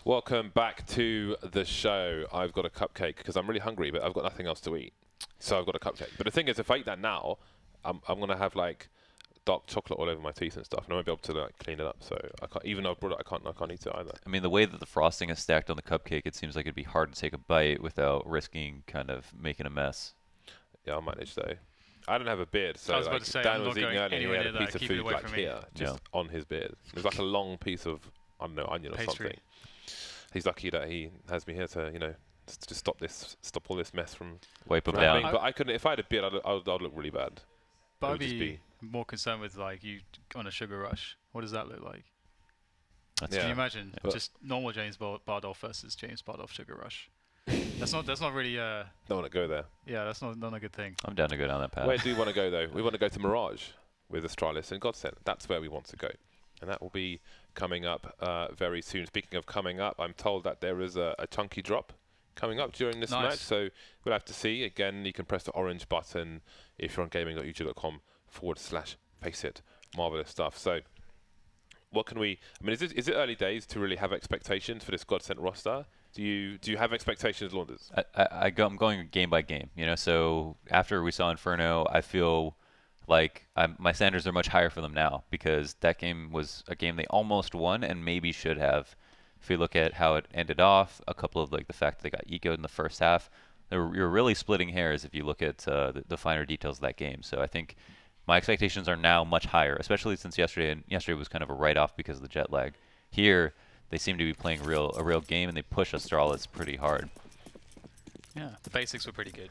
Welcome back to the show. I've got a cupcake because I'm really hungry, but I've got nothing else to eat. So I've got a cupcake. But the thing is, if I eat that now, I'm going to have like dark chocolate all over my teeth and stuff, and I won't be able to like clean it up. So I can't, even though I brought it, I can't eat it either. I mean, the way that the frosting is stacked on the cupcake, it seems like it'd be hard to take a bite without risking kind of making a mess. Yeah, I'll manage though. I don't have a beard, so like, say, Dan was eating earlier, he had a piece of food like here, just yeah. on his beard. There's like a long piece of, I don't know, onion or something. He's lucky that he has me here to, you know, to stop all this mess from wipe him down. But I couldn't. If I had a beard, I'd look really bad. But I'd be more concerned with like you on a sugar rush. What does that look like? Can you imagine just normal James Bardolph versus James Bardolph Sugar Rush? That's not really. Don't want to go there. Yeah, that's not a good thing. I'm down to go down that path. Where do we want to go though? We want to go to Mirage with Astralis and Godsent. That's where we want to go, and that will be coming up very soon. Speaking of coming up, I'm told that there is a chunky drop coming up during this match, so we'll have to see. Again, you can press the orange button if you're on gaming.youtube.com/FACEIT. Marvelous stuff. So what can we, I mean, is it early days to really have expectations for this Godsent roster? Do you have expectations, Launders? I'm going game by game, you know, so after we saw Inferno, I feel like my standards are much higher for them now, because that game was a game they almost won and maybe should have. If you look at how it ended off, a couple of like the fact that they got ecoed in the first half, you're really splitting hairs if you look at the finer details of that game. So I think my expectations are now much higher, especially since yesterday was kind of a write-off because of the jet lag. Here, they seem to be playing a real game, and they push Astralis pretty hard. Yeah, the basics were pretty good,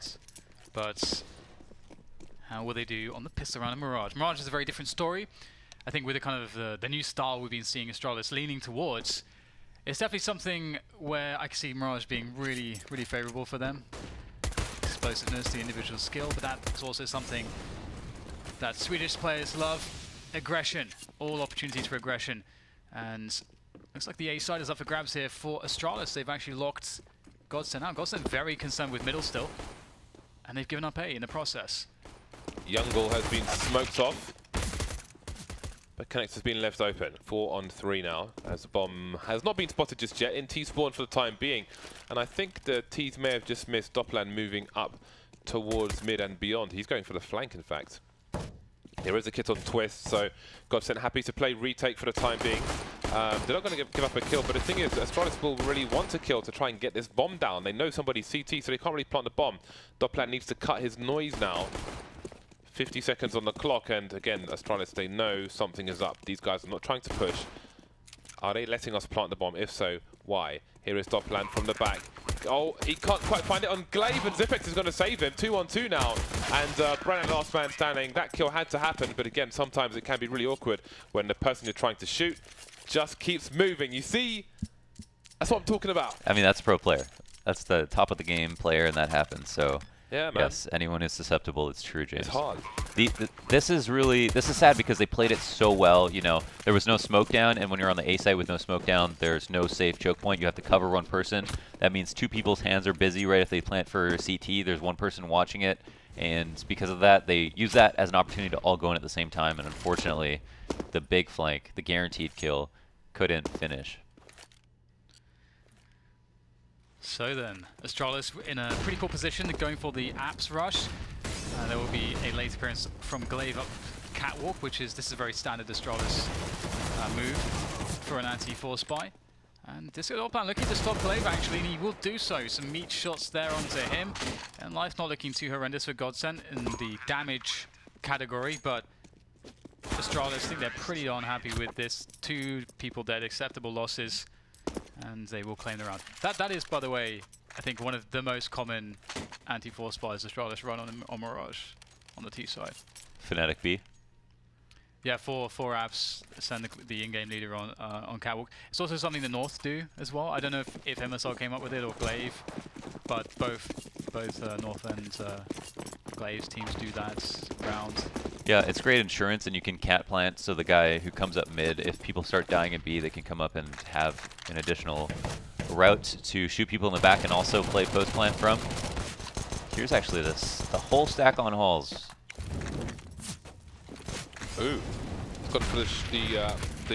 but how will they do on the pistol round of Mirage? Mirage is a very different story. I think with the kind of the new style we've been seeing Astralis leaning towards, it's definitely something where I can see Mirage being really favourable for them. Explosiveness, the individual skill, but that's also something that Swedish players love. Aggression, all opportunities for aggression, and looks like the A side is up for grabs here for Astralis. They've actually locked Godsent out. Godsent very concerned with middle still, and they've given up A in the process. Youngle has been smoked off, but Connect has been left open. 4 on 3 now, as the bomb has not been spotted just yet in T-spawn for the time being. And I think the T's may have just missed Doppland moving up towards mid and beyond. He's going for the flank, in fact. There is a kit on twist, so Godsent happy to play retake for the time being. They're not going to give up a kill, but the thing is, Astralis will really want to kill to try and get this bomb down. They know somebody's CT, so they can't really plant the bomb. Doppland needs to cut his noise now. 50 seconds on the clock, and again, Astralis, they know something is up. These guys are not trying to push. Are they letting us plant the bomb? If so, why? Here is Doppland from the back. Oh, he can't quite find it on Glaive, and Zipex is going to save him. 2 on 2 now, and Brennan last man standing. That kill had to happen, but again, sometimes it can be really awkward when the person you're trying to shoot just keeps moving. You see, that's what I'm talking about. I mean, that's a pro player. That's the top of the game player, and that happens. So yeah, man. Yes, anyone is susceptible. It's true, James. It's hard. This is sad because they played it so well. You know, there was no smoke down, and when you're on the A side with no smoke down, there's no safe choke point. You have to cover one person. That means 2 people's hands are busy, right? If they plant for CT, there's 1 person watching it, and because of that, they use that as an opportunity to all go in at the same time. And unfortunately, the big flank, the guaranteed kill, couldn't finish. So then, Astralis in a pretty cool position, going for the apps rush. There will be a late appearance from Glaive up catwalk, this is a very standard Astralis move for an anti-4 spy. And this is Doppland looking to stop Glaive actually, and he will do so. Some meat shots there onto him, and life not looking too horrendous for Godsent in the damage category, but Astralis think they're pretty unhappy with this. 2 people dead, acceptable losses, and they will claim the round. That is, by the way, I think one of the most common anti-4 spies Astralis run on Mirage on the T side. Fnatic B. Yeah, four apps send the in-game leader on catwalk. It's also something the North do as well. I don't know if MSL came up with it or Glaive, but both North and Glaive's teams do that round. Yeah, it's great insurance, and you can cat plant, so the guy who comes up mid, if people start dying at B, they can come up and have an additional route to shoot people in the back and also play post plant from. Here's actually the whole stack on halls. Ooh, it's got the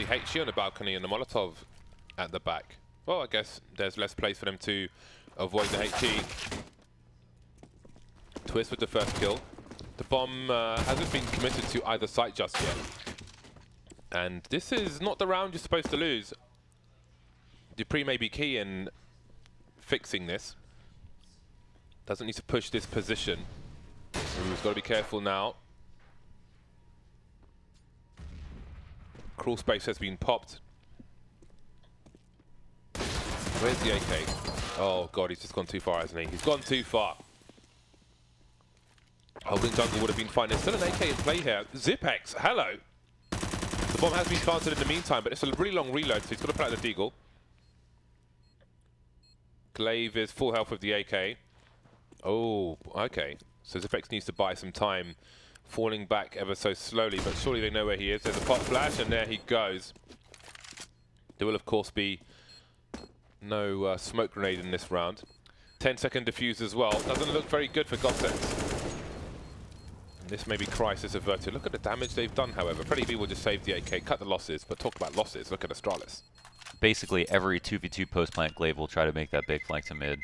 HG on the balcony and the Molotov at the back. Well, I guess there's less place for them to avoid the HE. Twist with the first kill. The bomb hasn't been committed to either site just yet. And this is not the round you're supposed to lose. Dupree may be key in fixing this. Doesn't need to push this position. He's got to be careful now. Crawl space has been popped. Where's the AK? Oh god, he's just gone too far, hasn't he? He's gone too far. Holding jungle would have been fine. There's still an AK in play here. Zipex, hello. The bomb has been planted in the meantime, but it's a really long reload, so he's got to play out the deagle. Glaive is full health with the AK. Oh, okay. So Zipex needs to buy some time, falling back ever so slowly, but surely they know where he is. There's a pop flash, and there he goes. There will, of course, be no smoke grenade in this round. 10-second defuse as well. Doesn't look very good for Godsent. This may be crisis averted. Look at the damage they've done, however. Freddy B will just save the AK, cut the losses, but talk about losses. Look at Astralis. Basically, every 2v2 post-plant Glaive will try to make that big flank to mid.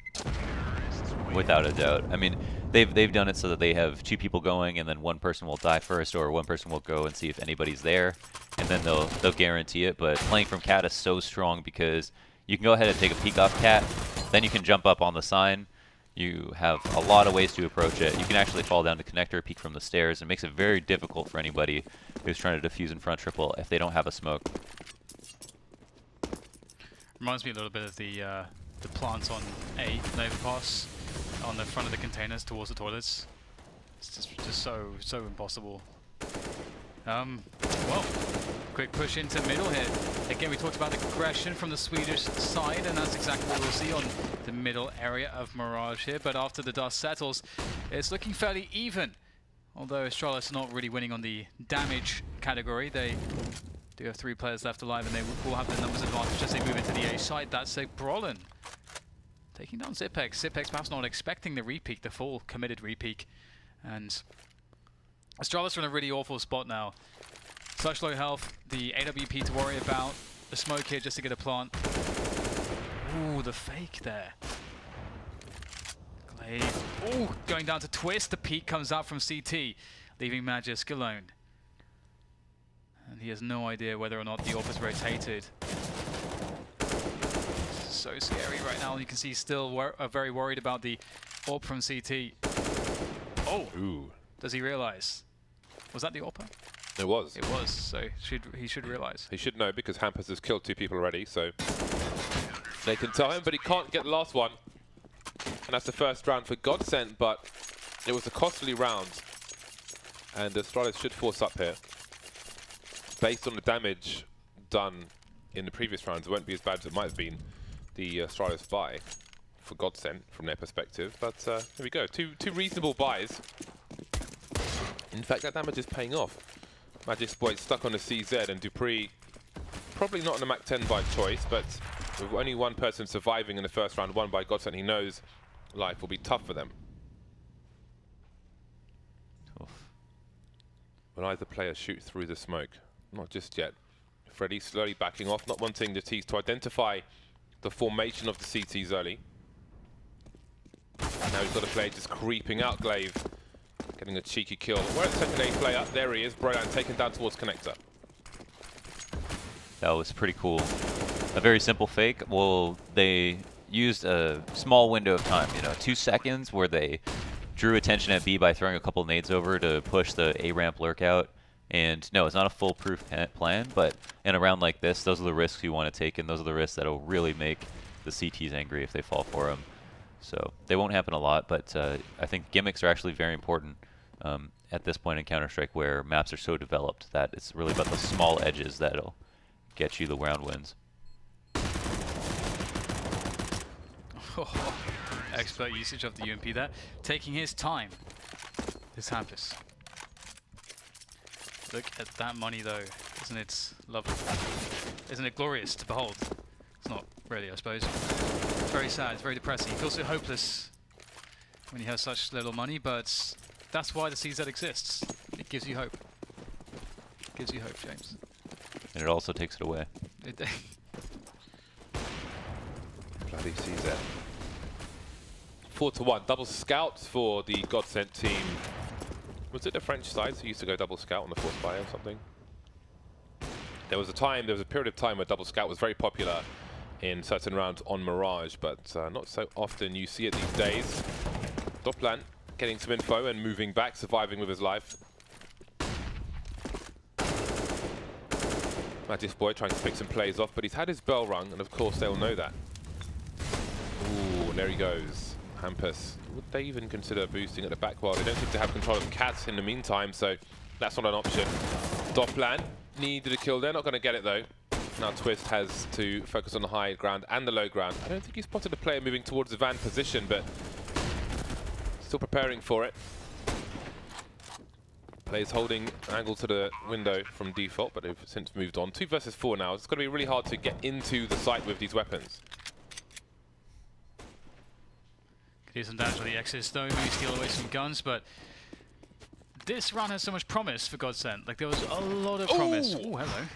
Without a doubt. I mean, they've done it so that they have 2 people going, and then 1 person will die first, or 1 person will go and see if anybody's there, and then they'll guarantee it. But playing from Cat is so strong because you can go ahead and take a peek off Cat, then you can jump up on the sign. You have a lot of ways to approach it. You can actually fall down to connector, peek from the stairs. It makes it very difficult for anybody who's trying to defuse in front triple if they don't have a smoke. Reminds me a little bit of the plants on A, Nova Pass, on the front of the containers towards the toilets. It's just so impossible. Well, quick push into middle here. Again, we talked about aggression from the Swedish side, and that's exactly what we'll see on the middle area of Mirage here. But after the dust settles, it's looking fairly even. Although Astralis not really winning on the damage category, they do have 3 players left alive, and they will have the numbers advantage as they move into the A side. That's a Brolin taking down Zipex. Zipex perhaps not expecting the repeak, the full committed repeak, and Astralis are in a really awful spot now. Such low health, the AWP to worry about, the smoke here just to get a plant. Ooh, the fake there. Glaive, ooh, going down to Twist, the peek comes out from CT, leaving Magisk alone. And he has no idea whether or not the AWP is rotated. So scary right now, you can see he's still very worried about the AWP from CT. Oh! Ooh. Does he realize? Was that the AWP? It was. It was, so he should realize. He should know because Hampers has killed 2 people already, so they can tell him, but he can't get the last one. And that's the first round for Godsent, but it was a costly round. And Astralis should force up here. Based on the damage done in the previous rounds, it won't be as bad as it might have been the Astralis buy for Godsent from their perspective. But here we go, two reasonable buys. In fact, that damage is paying off. Magisploit stuck on the CZ, and Dupree probably not on the MAC-10 by choice, but with only 1 person surviving in the first round, 1 by Godsent, he knows life will be tough for them. Oof. Will either player shoot through the smoke? Not just yet. Freddy slowly backing off, not wanting the T's to identify the formation of the CTs early. Now he's got a player just creeping out Glaive. Getting a cheeky kill. Where's the second A player? There he is. Brodan taken down towards connector. That was pretty cool. A very simple fake. Well, they used a small window of time, 2 seconds where they drew attention at B by throwing a couple nades over to push the A ramp lurk out. And no, it's not a foolproof plan, but in a round like this, those are the risks you want to take, and those are the risks that will really make the CTs angry if they fall for them. So they won't happen a lot, but I think gimmicks are actually very important at this point in Counter-Strike, where maps are so developed that it's really about the small edges that'll get you the round wins. Oh, expert usage of the UMP there, taking his time. This Hampus. Look at that money though, isn't it lovely? Isn't it glorious to behold? It's not really, I suppose. It's very sad, it's very depressing. You feel so hopeless when you have such little money, but that's why the CZ exists. It gives you hope. It gives you hope, James. And it also takes it away. Glad he sees it. 4-1. Double scouts for the Godsent team. Was it the French side who used to go double scout on the force buy or something? There was a period of time where double scout was very popular in certain rounds on Mirage, but not so often you see it these days. Doplan getting some info and moving back, surviving with his life. Magic's boy trying to pick some plays off, but he's had his bell rung, and of course they'll know that. Ooh, and there he goes. Hampus. Would they even consider boosting at the back wall? They don't seem to have control of Cats in the meantime, so that's not an option. Doplan needed a kill. They're not going to get it though. Now Twist has to focus on the high ground and the low ground. I don't think he spotted a player moving towards the van position, but still preparing for it. Players holding angle to the window from default, but they've since moved on. 2 versus 4 now. It's going to be really hard to get into the site with these weapons. Could do some damage on the X's though, maybe steal away some guns, but this run has so much promise for Godsent. Like, there was a lot of promise. Oh, hello.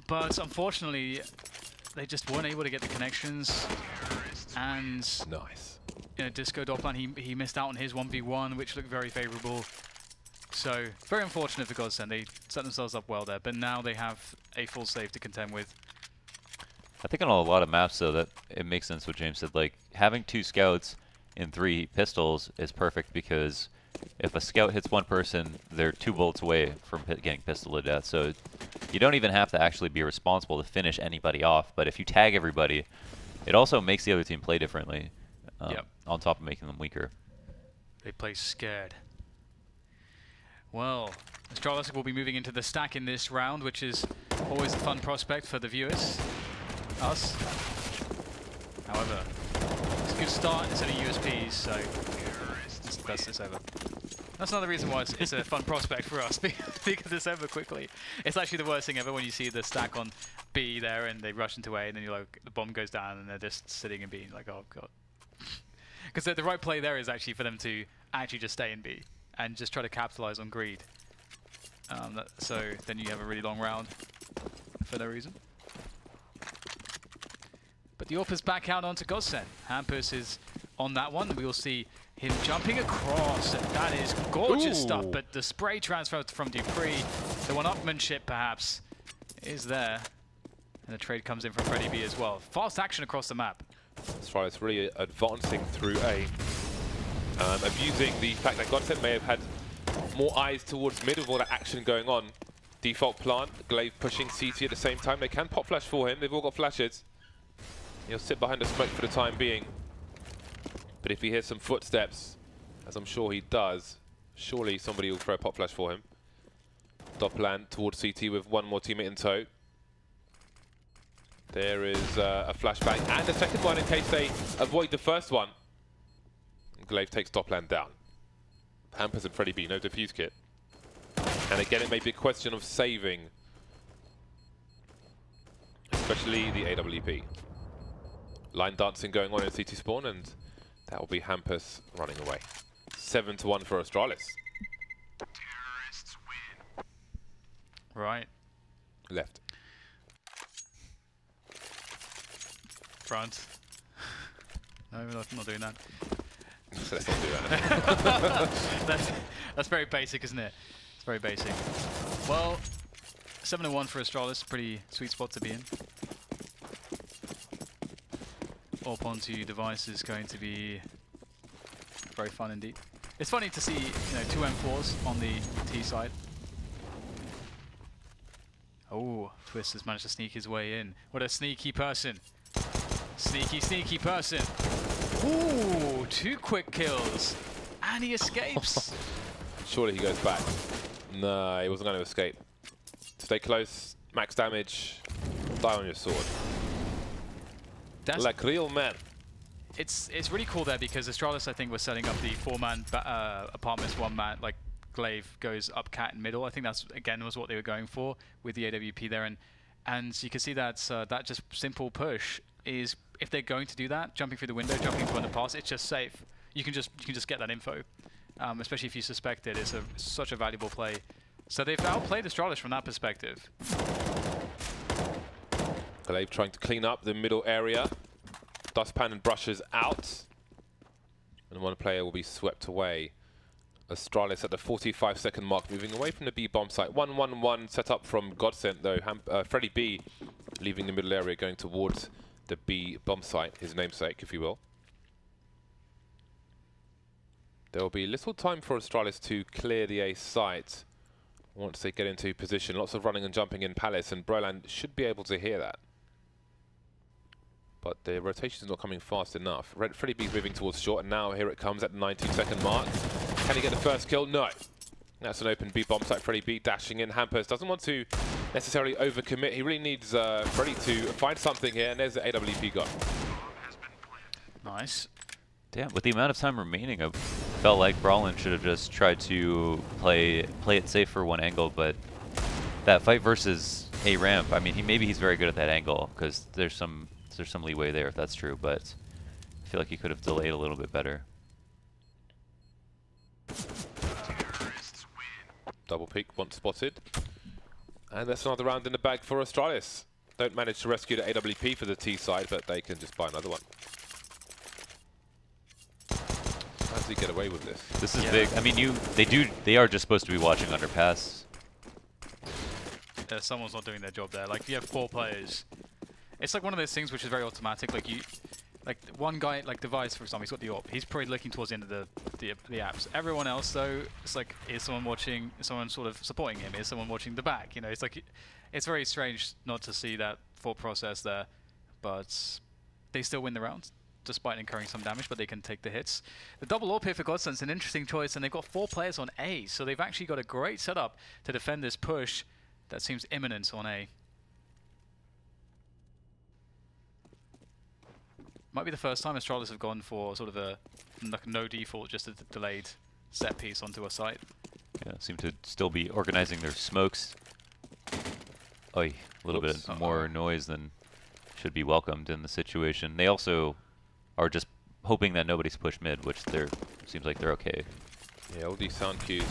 But unfortunately, they just weren't able to get the connections. And nice. You know, Disco Doplan, he missed out on his 1v1, which looked very favorable. So, very unfortunate for Godsent. They set themselves up well there, but now they have a full save to contend with. I think on a lot of maps, though, that it makes sense what James said. Like, having 2 scouts and 3 pistols is perfect because if a scout hits one person, they're 2 bullets away from getting pistol to death. So you don't even have to actually be responsible to finish anybody off. But if you tag everybody, it also makes the other team play differently, on top of making them weaker. They play scared. Well, Astralis will be moving into the stack in this round, which is always a fun prospect for the viewers. Us. However, it's a good start. It's only USPs, so that's this over. That's another reason why it's a fun prospect for us, because it's over quickly. It's actually the worst thing ever when you see the stack on B there and they rush into A and then you're like, the bomb goes down and they're just sitting in B, like, oh god. Because the right play there is actually for them to actually just stay in B and just try to capitalize on greed. So then you have a really long round for no reason. But the AWP is back out onto Godsent. Hampus is on that one. We will see him jumping across, and that is gorgeous stuff. But the spray transfer from Dupree, the one-upmanship perhaps, is there. And the trade comes in from Freddy B as well. Fast action across the map. Astralis really advancing through A. Abusing the fact that Godsent may have had more eyes towards mid with all that action going on. Default plant, Glaive pushing CT at the same time. They can pop flash for him. They've all got flashes. He'll sit behind the smoke for the time being. But if he hears some footsteps, as I'm sure he does, surely somebody will throw a pop flash for him. Doplan towards CT with one more teammate in tow. There is a flashbang and a second one in case they avoid the first one. Glaive takes Doplan down. Hampus and Freddy B, no defuse kit. And again, it may be a question of saving, especially the AWP. Line dancing going on in CT spawn, and that will be Hampus running away. 7-1 for Astralis. Terrorists win. Right. Left. Front. No, we're not doing that. Let's not do that. That's very basic, isn't it? It's very basic. Well, 7-1 for Astralis, pretty sweet spot to be in. AWP onto device is going to be very fun indeed. It's funny to see, 2 M4s on the T side. Oh, Twist has managed to sneak his way in. What a sneaky person. Sneaky, sneaky person. Ooh, 2 quick kills. And he escapes. Surely he goes back. No, he wasn't going to escape. Stay close, max damage, die on your sword. Like real men. It's really cool there because Astralis, I think, was setting up the 4-man apartments, 1-man, like Glaive goes up cat in middle. I think that's, again, was what they were going for with the AWP there. And you can see that that just simple push is, if they're going to do that, jumping through the window, jumping through the pass, it's just safe. You can just get that info, especially if you suspect it. It's such a valuable play. So they've outplayed Astralis from that perspective. Glaive trying to clean up the middle area. Dustpan and brushes out. And one player will be swept away. Astralis at the 45-second mark, moving away from the B bomb site. 1-1-1 set up from Godsent, though. Freddy B leaving the middle area, going towards the B bomb site, his namesake, if you will. There will be little time for Astralis to clear the A site once they get into position. Lots of running and jumping in Palace, and Broland should be able to hear that. But the rotation is not coming fast enough. Freddy B's moving towards short, and now here it comes at the 19-second mark. Can he get the first kill? No. That's an open B bomb site. Freddy B dashing in. Hampers doesn't want to necessarily overcommit. He really needs Freddy to find something here, and there's the AWP gun. Nice. Damn, with the amount of time remaining, I felt like Brawlin should have just tried to play it safe for one angle, but that fight versus A ramp, I mean, maybe he's very good at that angle, because there's some leeway there if that's true, but I feel like he could have delayed a little bit better. Double peek, once spotted. And that's another round in the bag for Astralis. Don't manage to rescue the AWP for the T side, but they can just buy another one. How does he get away with this? This is big. I mean, they are just supposed to be watching underpass. Someone's not doing their job there. Like, if you have 4 players, it's like one of those things which is very automatic. Like one guy, like Device, for example, he's got the AWP. He's probably looking towards the end of the apps. Everyone else, though, it's like, is someone watching? Is someone sort of supporting him? Is someone watching the back? You know, it's like, it's very strange not to see that thought process there. But they still win the round, despite incurring some damage, but they can take the hits. The double AWP here for Godsent is an interesting choice, and they've got 4 players on A, so they've actually got a great setup to defend this push that seems imminent on A. Might be the first time Astralis have gone for sort of a like no default, just a delayed set piece onto a site. Yeah, seem to still be organizing their smokes. Oy, a little bit more noise than should be welcomed in the situation. They also are just hoping that nobody's pushed mid, which seems like they're okay. Yeah, all these sound cues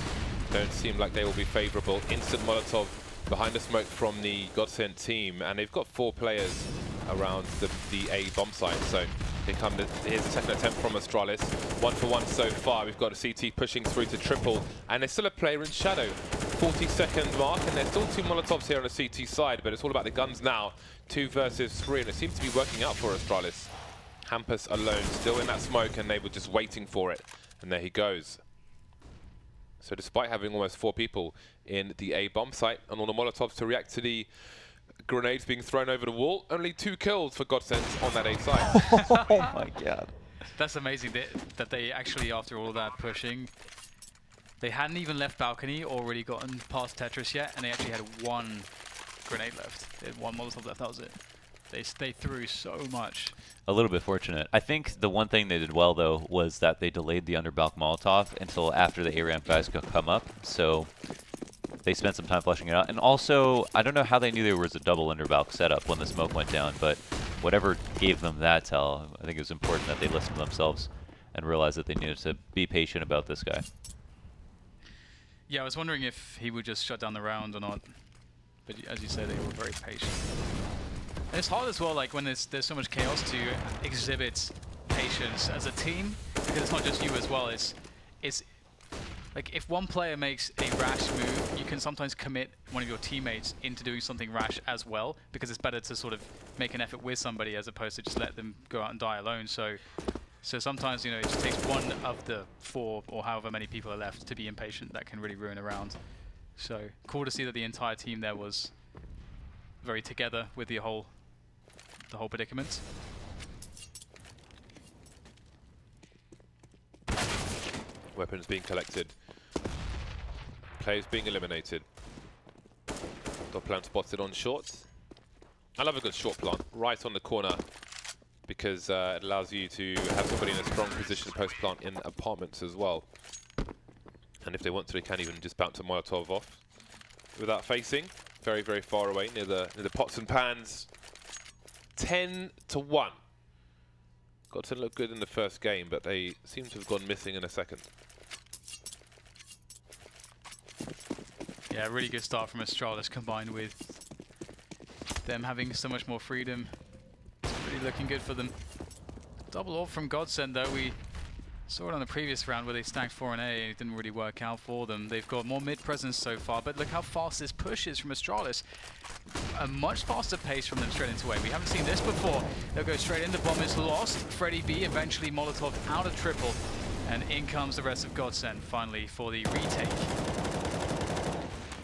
don't seem like they will be favorable. Instant Molotov behind the smoke from the Godsent team, and they've got 4 players around the A bomb site. So here's the second attempt from Astralis. 1 for 1 so far. We've got a CT pushing through to triple, and there's still a player in shadow. 40-second mark, and there's still 2 Molotovs here on the CT side, but it's all about the guns now. 2 versus 3, and it seems to be working out for Astralis. Hampus alone, still in that smoke, and they were just waiting for it. And there he goes. So despite having almost 4 people in the A bomb site and all the Molotovs to react to the grenades being thrown over the wall, only 2 kills for Godsent on that A site. Oh my god. That's amazing that they actually, after all that pushing, they hadn't even left balcony or already gotten past Tetris yet, and they actually had 1 grenade left. They had 1 Molotov left, that was it. They threw so much. A little bit fortunate. I think the one thing they did well, though, was that they delayed the underbalk Molotov until after the A-ramp guys could come up. So they spent some time fleshing it out. And also, I don't know how they knew there was a double underbalk setup when the smoke went down, but whatever gave them that tell, I think it was important that they listened to themselves and realized that they needed to be patient about this guy. Yeah, I was wondering if he would just shut down the round or not. But as you say, they were very patient. And it's hard as well, like when there's so much chaos, to exhibit patience as a team, because it's not just you as well. It's like if one player makes a rash move, you can sometimes commit one of your teammates into doing something rash as well, because it's better to sort of make an effort with somebody as opposed to just let them go out and die alone. So sometimes, you know, it just takes one of the 4 or however many people are left to be impatient. That can really ruin a round. So cool to see that the entire team there was very together with the whole predicament. Weapons being collected. Players being eliminated. Dot plant spotted on shorts. I love a good short plant right on the corner, because it allows you to have somebody in a strong position to post plant in apartments as well. And if they want to, they can even just bounce a Molotov off without facing. Very, very far away near the pots and pans. 10-1. Got to look good in the first game, but they seem to have gone missing in a second. Yeah, really good start from Astralis, combined with them having so much more freedom. It's really looking good for them. Double AWP from Godsent though. We saw it on the previous round where they stacked 4 and A and it didn't really work out for them. They've got more mid presence so far, but look how fast this push is from Astralis. A much faster pace from them straight into A. We haven't seen this before. They'll go straight in, the bomb is lost. Freddy B eventually Molotov out of triple, and in comes the rest of Godsent finally for the retake.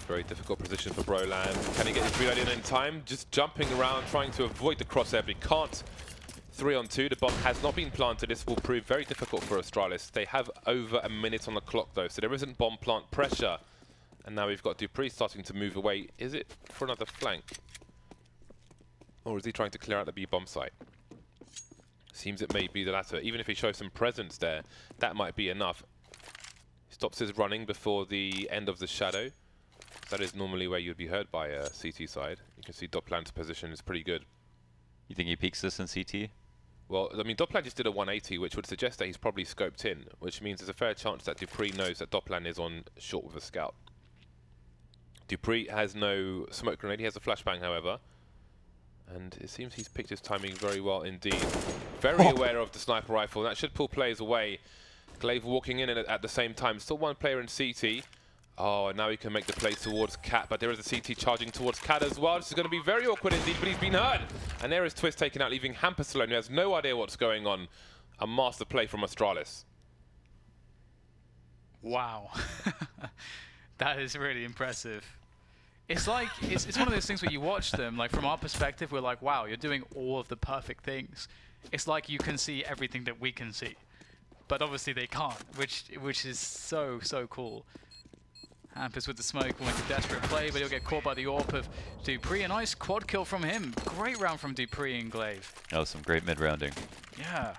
Very difficult position for Broland. Can he get his reload in time? Just jumping around, trying to avoid the crosshair, but he can't. 3 on 2, the bomb has not been planted. This will prove very difficult for Astralis. They have over a minute on the clock though, so there isn't bomb plant pressure. And now we've got dupreeh starting to move away. Is it for another flank? Or is he trying to clear out the B bomb site? Seems it may be the latter. Even if he shows some presence there, that might be enough. He stops his running before the end of the shadow. That is normally where you'd be heard by a CT side. You can see Dopland's position is pretty good. You think he peeks this in CT? Well, I mean, Dopland just did a 180, which would suggest that he's probably scoped in, which means there's a fair chance that dupreeh knows that Dopland is on short with a scout. dupreeh has no smoke grenade, he has a flashbang, however. And it seems he's picked his timing very well indeed. Very aware of the sniper rifle, that should pull players away. Glaive walking in at the same time. Still one player in CT. Oh, now he can make the play towards Cat, but there is a CT charging towards Cat as well. This is going to be very awkward indeed, but he's been hurt. And there is Twist taken out, leaving Hampus alone, who has no idea what's going on. A master play from Astralis. Wow. That is really impressive. It's like, it's one of those things where you watch them, like from our perspective, we're like, wow, you're doing all of the perfect things. It's like you can see everything that we can see. But obviously they can't, which is so, so cool. Hampus with the smoke will make a desperate play, but he'll get caught by the AWP of dupreeh. A nice quad kill from him. Great round from dupreeh and Glaive. Oh, some great mid-rounding. Yeah.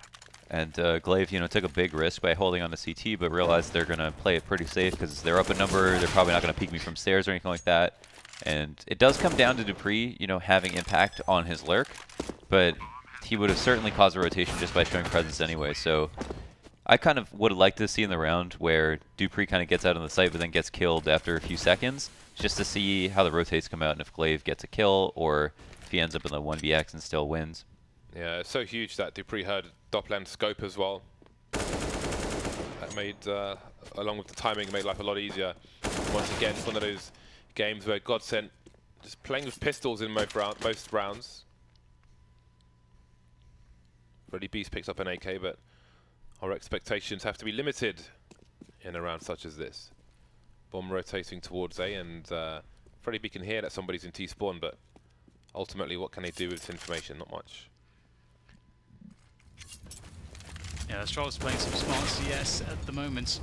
And Glaive, you know, took a big risk by holding on the CT, but realized they're going to play it pretty safe because they're up a number. They're probably not going to peek me from stairs or anything like that. And it does come down to dupreeh, you know, having impact on his lurk, but he would have certainly caused a rotation just by showing presence anyway. So I kind of would have liked to see in the round where dupreeh kind of gets out on the site but then gets killed after a few seconds, just to see how the rotates come out and if Glaive gets a kill or if he ends up in the 1vx and still wins. Yeah, it's so huge that dupreeh heard Dopland's scope as well. That made, along with the timing, made life a lot easier. Once again, it's one of those games where Godsent just playing with pistols in most rounds. Freddy Beast picks up an AK, but our expectations have to be limited in a round such as this. Bomb rotating towards A, and Freddy B can hear that somebody's in T-spawn, but ultimately what can they do with this information? Not much. Yeah, Astralis playing some smart CS at the moment.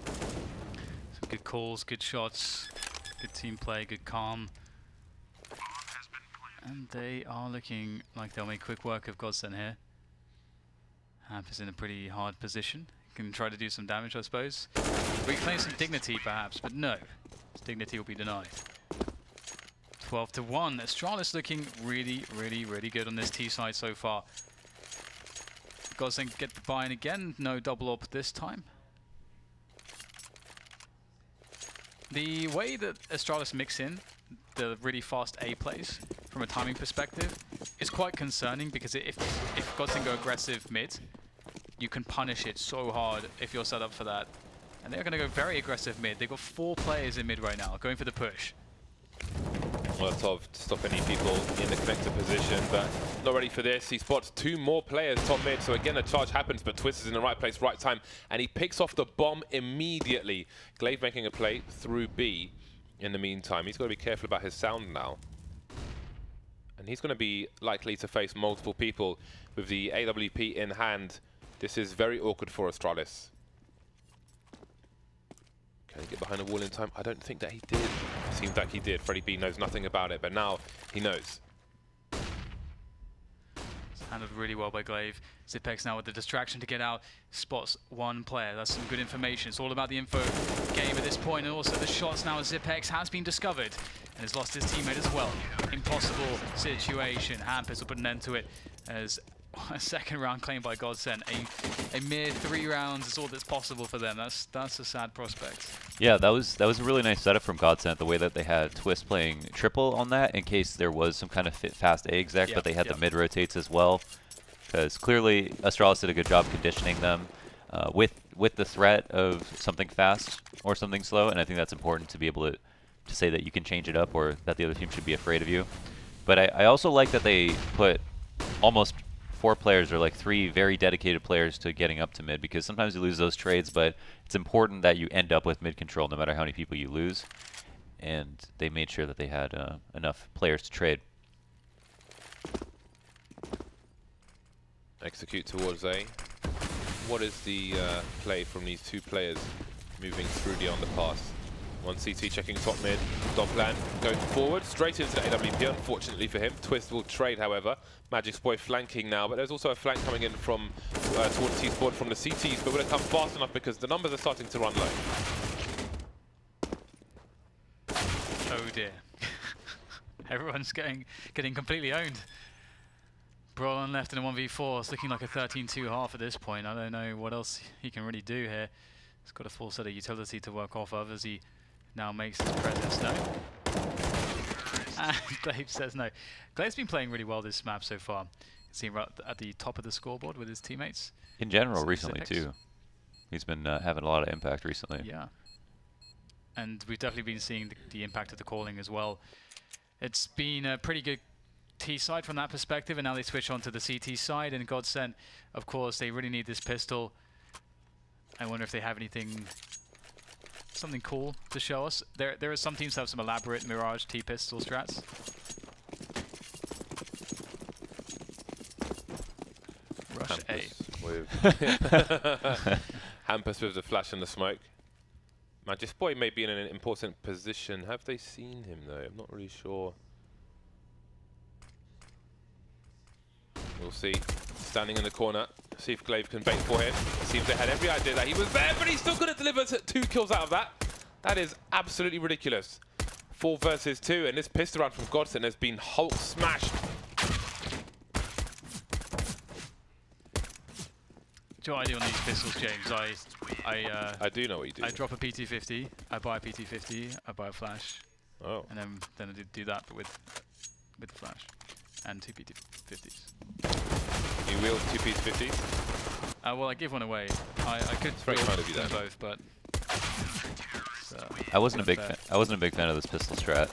Some good calls, good shots, good team play, good calm. And they are looking like they'll make quick work of Godsent here. Hampus in a pretty hard position. Can try to do some damage, I suppose. Reclaim some dignity, perhaps, but no. His dignity will be denied. 12-1. Astralis looking really, really, really good on this T side so far. Godsent get the buy-in again. No double AWP this time. The way that Astralis mix in the really fast A plays from a timing perspective is quite concerning, because if Godsent go aggressive mid, you can punish it so hard if you're set up for that. And they're going to go very aggressive mid. They've got 4 players in mid right now, going for the push. Molotov to stop any people in the connector position, but not ready for this. He spots 2 more players top mid, so again a charge happens, but Twist is in the right place, right time, and he picks off the bomb immediately. Glaive making a play through B in the meantime. He's got to be careful about his sound now. And he's going to be likely to face multiple people with the AWP in hand. This is very awkward for Astralis. Can he get behind the wall in time? I don't think that he did. Seems like he did. Freddy B knows nothing about it, but now he knows. It's handled really well by Glaive. Zipex now with the distraction to get out. Spots 1 player. That's some good information. It's all about the info game at this point, and also the shots now as Zipex has been discovered and has lost his teammate as well. Impossible situation. Hampus will put an end to it as A second round claimed by Godsent. A mere 3 rounds is all that's possible for them. That's a sad prospect. Yeah, that was a really nice setup from Godsent, the way that they had Twist playing triple on that in case there was some kind of fast A exec, but they had the mid rotates as well. Because clearly Astralis did a good job conditioning them with the threat of something fast or something slow, and I think that's important to be able to say that you can change it up or that the other team should be afraid of you. But I also like that they put almost 4 players or like 3 very dedicated players to getting up to mid, because sometimes you lose those trades, but it's important that you end up with mid control no matter how many people you lose. And they made sure that they had enough players to trade. Execute towards A. What is the play from these 2 players moving through the underpass? One CT checking top mid. Dopplan going forward, straight into the AWP, unfortunately for him. Twist will trade, however. Magic's Boy flanking now, but there's also a flank coming in from towards T-Spawn from the CTs, but will it come fast enough because the numbers are starting to run low? Oh dear. Everyone's getting completely owned. Brawl on left in a 1v4. It's looking like a 13-2 half at this point. I don't know what else he can really do here. He's got a full set of utility to work off of as he now makes his presence known. And Glaive says no. Glaive's been playing really well this map so far. You can see him right at the top of the scoreboard with his teammates. In general, recently too. He's been having a lot of impact recently. Yeah. And we've definitely been seeing the impact of the calling as well. It's been a pretty good T side from that perspective, and now they switch on to the CT side, and Godsent, of course, they really need this pistol. I wonder if they have something cool to show us. There are some teams that have some elaborate Mirage T-pistol strats. Rush A. Hampus with the flash and the smoke. Magic's Boy may be in an important position. Have they seen him though? I'm not really sure. We'll see. Standing in the corner. See if Glaive can bait for him. It seems they had every idea that he was there, but he's still going to deliver 2 kills out of that. That is absolutely ridiculous. 4 versus 2, and this pistol round from Godsent has been Hulk smashed. Do you know what I do on these pistols, James? I do know what you do. I drop a PT50, I buy a PT50, I buy a flash. Oh. And then I do that but with the flash. And 2 PT50s. You wield 2 PT50s? Well, I give one away. I could very kind of you there. both, but I wasn't a big fan of this pistol strat,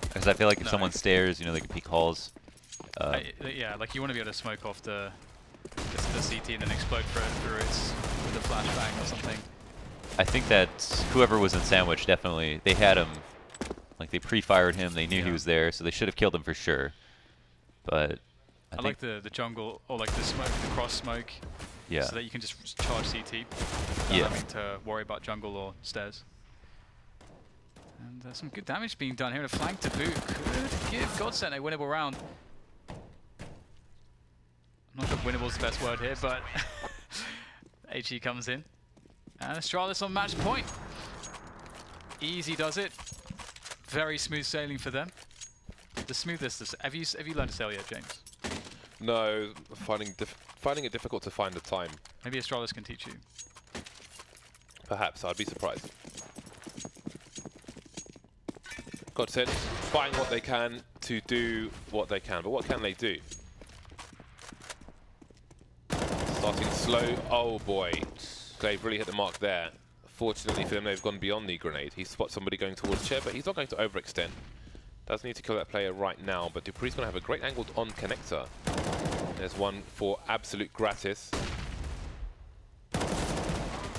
because I feel like if someone stares, you know, they can peek holes. Yeah, like you want to be able to smoke off the CT and then explode through it with a flashbang or something. I think that whoever was in Sandwich, definitely, they had him, like they pre-fired him, they knew he was there, so they should have killed him for sure. But I like the jungle, or like the smoke, the cross smoke, so that you can just charge CT without having to worry about jungle or stairs. And some good damage being done here, and a flank to boot. Could give Godsent a winnable round. I'm not sure winnable is the best word here, but HE comes in. And Astralis on match point. Easy does it. Very smooth sailing for them. The smoothest. Have you learned to sail yet, James? No, finding it difficult to find the time. Maybe Astralis can teach you. Perhaps, I'd be surprised. Godsent buying what they can to do what they can, but what can they do? Starting slow. Oh boy, Glaive really hit the mark there. Fortunately for them, they've gone beyond the grenade. He spots somebody going towards chair, but he's not going to overextend. Does need to kill that player right now, but Dupree's going to have a great angle on connector. There's one for absolute gratis.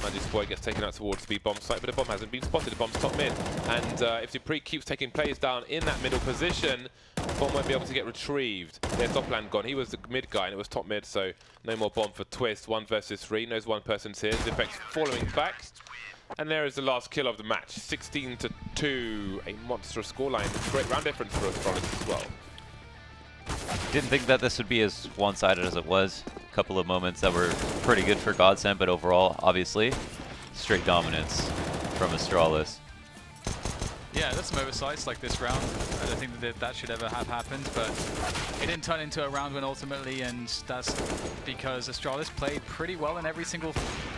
Magic's Boy gets taken out towards the bomb site, but the bomb hasn't been spotted. The bomb's top mid. And if Dupree keeps taking players down in that middle position, the bomb won't be able to get retrieved. There's Dopplan gone. He was the mid guy, and it was top mid, so no more bomb for Twist. 1 versus 3. Knows one person's here. Zipek's following back. And there is the last kill of the match. 16-2. A monstrous scoreline. Great round difference for Astralis as well. Didn't think that this would be as one-sided as it was. A couple of moments that were pretty good for Godsent, but overall, obviously, straight dominance from Astralis. Yeah, there's some oversights like this round. I don't think that should ever have happened, but it didn't turn into a round win ultimately, and that's because Astralis played pretty well in every single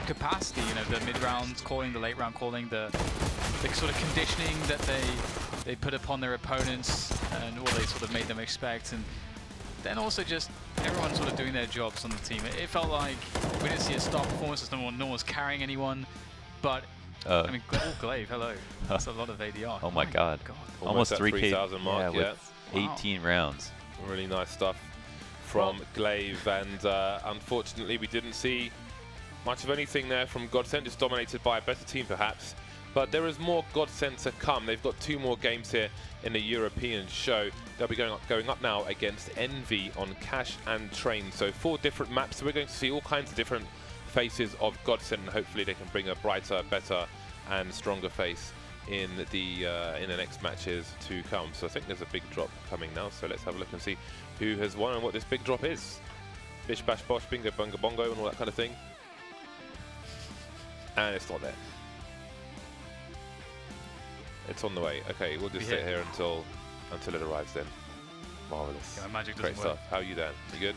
capacity. You know, the mid-round calling, the late-round calling, the sort of conditioning that they put upon their opponents, and all they sort of made them expect, and then also just everyone sort of doing their jobs on the team. It felt like we didn't see a star performance, no one was carrying anyone, but I mean, Glaive, hello. That's a lot of ADR. Oh my god. Almost 3K 3,000 mark, with 18 rounds. Really nice stuff from Glaive, and unfortunately we didn't see much of anything there from Godsent, just dominated by a better team perhaps. But there is more Godsent to come. They've got 2 more games here in the European show. They'll be going up now against Envy on Cash and Train. So 4 different maps. So we're going to see all kinds of different faces of Godsent, and hopefully they can bring a brighter, better and stronger face in the next matches to come. So I think there's a big drop coming now. So let's have a look and see who has won and what this big drop is. Bish, bash, bosh, bingo, bunga, bongo and all that kind of thing. And it's not there. It's on the way. Okay, we'll just sit here until it arrives then. Marvelous. Yeah, my magic Great doesn't work. stuff. How are you, Dan? You good?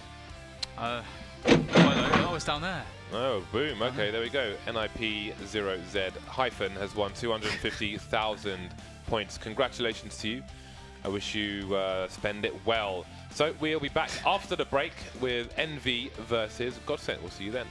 Oh, it's down there. Oh, boom. Okay, there we go. NIP0Z hyphen has won 250,000 points. Congratulations to you. I wish you spend it well. So we'll be back after the break with Envy versus Godsent. We'll see you then.